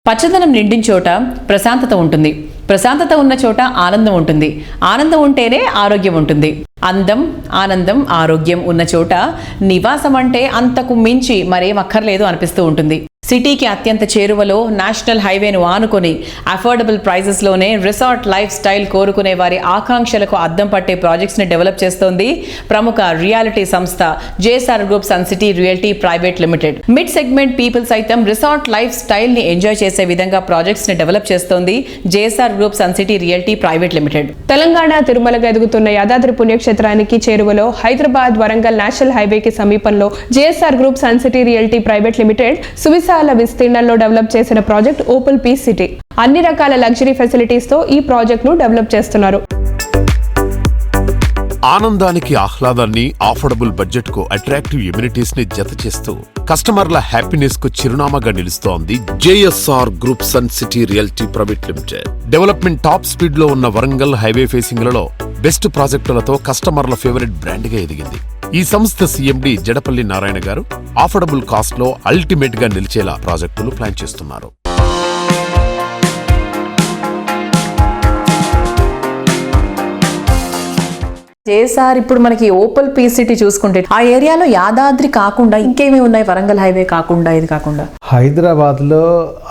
పచ్చదనం నిండిన చోట ప్రశాంతత ఉంటుంది. ప్రశాంతత ఉన్న చోట ఆనందం ఉంటుంది. ఆనందం ఉంటేనే ఆరోగ్యం ఉంటుంది. అందం, ఆనందం, ఆరోగ్యం ఉన్న చోట నివాసం అంటే అంతకు మించి మరేం అక్కర్లేదు అనిపిస్తూ ఉంటుంది. సిటీకి అత్యంత చేరువలో నేషనల్ హైవేను ఆనుకొని అఫోర్డబుల్ ప్రైజెస్లోనే రిసార్ట్ లైఫ్ స్టైల్ కోరుకునే వారి ఆకాంక్షలకు అద్దం పట్టే ప్రాజెక్ట్స్ని డెవలప్ చేస్తోంది ప్రముఖ రియాలిటీ సంస్థ JSR group sun city realty private limited. Mid segment people సైతం రిసార్ట్ లైఫ్ స్టైల్ని ఎంజాయ్ చేసే విధంగా ప్రాజెక్ట్స్ని డెవలప్ చేస్తోంది JSR group sun city realty private limited. Telangana తిరుమలగా ఎదుగుతున్న యాదాద్రి పుణ్యక్షేత్రానికి చేరువలో హైదరాబాద్ వరంగల్ నేషనల్ హైవేకి సమీపంలో JSR group sun city realty private limited సువిశాల విస్తీర్ణంలో డెవలప్ చేసిన ప్రాజెక్ట్ ఓపల్ పీస్ సిటీ. అన్ని రకాల లగ్జరీ ఫెసిలిటీస్ తో ఈ ప్రాజెక్ట్ ను డెవలప్ చేస్తున్నారు. ఆనందానికి ఆహ్లాదాన్ని, అఫోర్డబుల్ బడ్జెట్ కు అట్రాక్టివ్ ఎమ్యూనిటీస్ ని జత చేస్తూ కస్టమర్ల హ్యాపీనెస్ కు చిరునామాగా నిలుస్తోంది JSR group sun city realty private limited. Development top speed లో ఉన్న వరంగల్ హైవే ఫేసింగ్ లలో బెస్ట్ ప్రాజెక్టులతో కస్టమర్ల ఫేవరెట్ బ్రాండ్ గా ఎదిగింది. ఈ సంస్థ సీఎండీ జడపల్లి నారాయణ గారు అఫోర్డబుల్ కాస్ట్ లో అల్టిమేట్ గా నిలిచేలా ప్రాజెక్టులు ప్లాన్ చేస్తున్నారు. జేఎస్ఆర్ ఇప్పుడు మనకి ఓపల్ పీస్ సిటీ చూసుకుంటే ఆ ఏరియాలో యాదాద్రి కాకుండా ఇంకేమి ఉన్నాయి? వరంగల్ హైవే కాకుండా, ఇది కాకుండా హైదరాబాద్ లో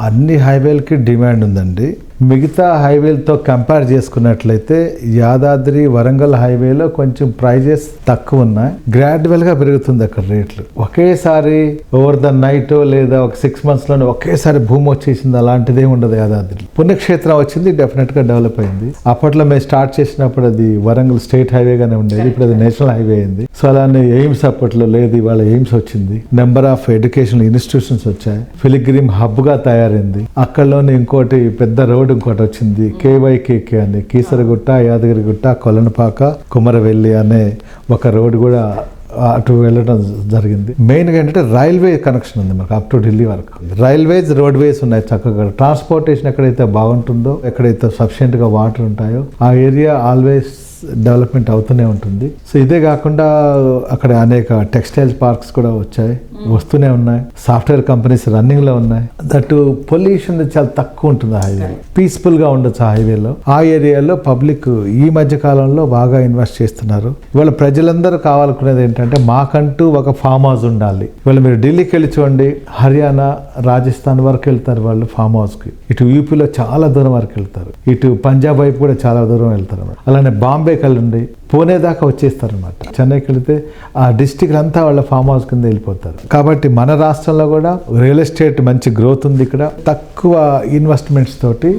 అన్ని హైవేలకి డిమాండ్ ఉందండి. మిగతా హైవేలతో కంపేర్ చేసుకున్నట్లయితే యాదాద్రి వరంగల్ హైవేలో కొంచెం ప్రైజెస్ తక్కువ ఉన్నాయి. గ్రాడ్యువల్ గా పెరుగుతుంది అక్కడ రేట్లు. ఒకేసారి ఓవర్ ద నైట్ లేదా ఒక 6 months లోనే ఒకేసారి భూమి వచ్చేసింది అలాంటిదే ఉండదు. యాదాద్రి పుణ్యక్షేత్రం వచ్చింది, డెఫినెట్ గా డెవలప్ అయింది. అప్పట్లో మేము స్టార్ట్ చేసినప్పుడు అది వరంగల్ స్టేట్ హైవే గానే ఉండేది, ఇప్పుడు అది నేషనల్ హైవే అయింది. సో అలానే ఎయిమ్స్ అప్పట్లో లేదు, ఇవాళ ఎయిమ్స్ వచ్చింది. నెంబర్ ఆఫ్ ఎడ్యుకేషనల్ ఇన్స్టిట్యూషన్స్ వచ్చాయి. ఫిలిగ్రిమ్ హబ్ గా తయారైంది. అక్కడలోనే ఇంకోటి పెద్ద రోడ్ ఇంకోటి వచ్చింది, కేవైకేకే అని, కీసరగుట్ట, యాదగిరిగుట్ట, కొలనపాక, కుమరవెల్లి అనే ఒక రోడ్ కూడా అటు వెళ్ళడం జరిగింది. మెయిన్గా ఏంటంటే రైల్వే కనెక్షన్ ఉంది మనకు అప్ టు ఢిల్లీ వరకు. రైల్వేస్, రోడ్వేస్ ఉన్నాయి చక్కగా. ట్రాన్స్పోర్టేషన్ ఎక్కడైతే బాగుంటుందో, ఎక్కడైతే సఫిషియెంట్గా వాటర్ ఉంటాయో ఆ ఏరియా ఆల్వేస్ డెవలప్మెంట్ అవుతూనే ఉంటుంది. సో ఇదే కాకుండా అక్కడ అనేక టెక్స్టైల్ పార్క్స్ కూడా వచ్చాయి, వస్తూనే ఉన్నాయి. సాఫ్ట్వేర్ కంపెనీస్ రన్నింగ్ లో ఉన్నాయి. దట్ పొల్యూషన్ చాలా తక్కువ ఉంటుంది ఆ హైవే, పీస్ఫుల్ గా ఉండొచ్చు ఆ హైవేలో. ఆ ఏరియాలో పబ్లిక్ ఈ మధ్య కాలంలో బాగా ఇన్వెస్ట్ చేస్తున్నారు. ఇవాళ ప్రజలందరూ కావాలనుకునేది ఏంటంటే మాకంటూ ఒక ఫామ్ హౌస్ ఉండాలి. ఇవాళ మీరు ఢిల్లీకి వెళ్ళి చూడండి, హర్యానా, రాజస్థాన్ వరకు వెళ్తారు వాళ్ళు ఫామ్ హౌస్ కి. ఇటు యూపీలో చాలా దూరం వరకు వెళ్తారు, ఇటు పంజాబ్ వైపు కూడా చాలా దూరం వెళ్తారు. అలానే బాంబేకి వెళ్ళండి, పూణే దాకా వచ్చేస్తారు అనమాట. చెన్నైకి వెళితే ఆ డిస్టిక్ అంతా వాళ్ళ ఫామ్ హౌస్ కింద వెళ్ళిపోతారు. కాబట్టి మన రాష్ట్రంలో కూడా రియల్ ఎస్టేట్ మంచి గ్రోత్ ఉంది. ఇక్కడ తక్కువ ఇన్వెస్ట్మెంట్స్ తోటి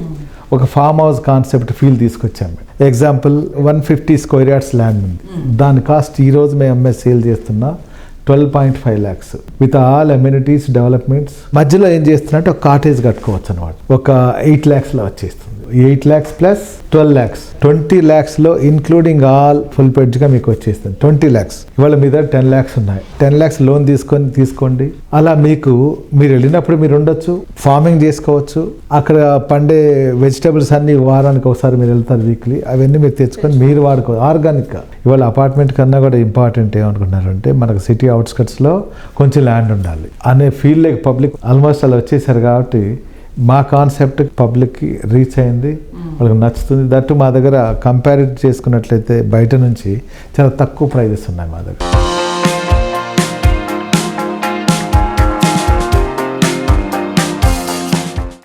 ఒక ఫామ్ హౌస్ కాన్సెప్ట్ ఫీల్ తీసుకొచ్చాము. ఎగ్జాంపుల్ 150 square yards ల్యాండ్ ఉంది. దాని కాస్ట్ ఈ రోజు మేము అమ్మే సేల్ చేస్తున్నా 12.5 lakhs with all amenities, developments. మధ్యలో ఏం చేస్తున్నట్టు ఒక కాటేజ్ కట్టుకోవచ్చు అనమాట. ఒక 8 lakhs లో వచ్చేస్తుంది. 8 lakhs ప్లస్ 12 lakhs, 20 lakhs లో ఇన్క్లూడింగ్ ఆల్ ఫుల్ పెడ్జ్ గా మీకు వచ్చేస్తుంది 20 lakhs. ఇవాళ మీద 10 lakhs ఉన్నాయి. 10 lakhs లోన్ తీసుకోండి. అలా మీరు వెళ్ళినప్పుడు మీరు ఉండొచ్చు, ఫార్మింగ్ చేసుకోవచ్చు. అక్కడ పండే వెజిటబుల్స్ అన్ని వారానికి ఒకసారి మీరు వెళ్తారు, వీక్లీ. అవన్నీ మీరు తెచ్చుకొని మీరు వాడుకోవచ్చు ఆర్గానిక్ గా. ఇవాళ అపార్ట్మెంట్ కన్నా కూడా ఇంపార్టెంట్ ఏమనుకుంటున్నారంటే మనకు సిటీ అవుట్స్కట్స్ లో కొంచెం ల్యాండ్ ఉండాలి అనే ఫీల్ లేక పబ్లిక్ ఆల్మోస్ట్ అలా వచ్చేసారు. కాబట్టి మా కాన్సెప్ట్ పబ్లిక్కి రీచ్ అయింది, వాళ్ళకి నచ్చుతుంది. దట్టు మా దగ్గర కంపేర్ చేసుకున్నట్లయితే బయట నుంచి చాలా తక్కువ ప్రైజెస్ ఉన్నాయి మా దగ్గర.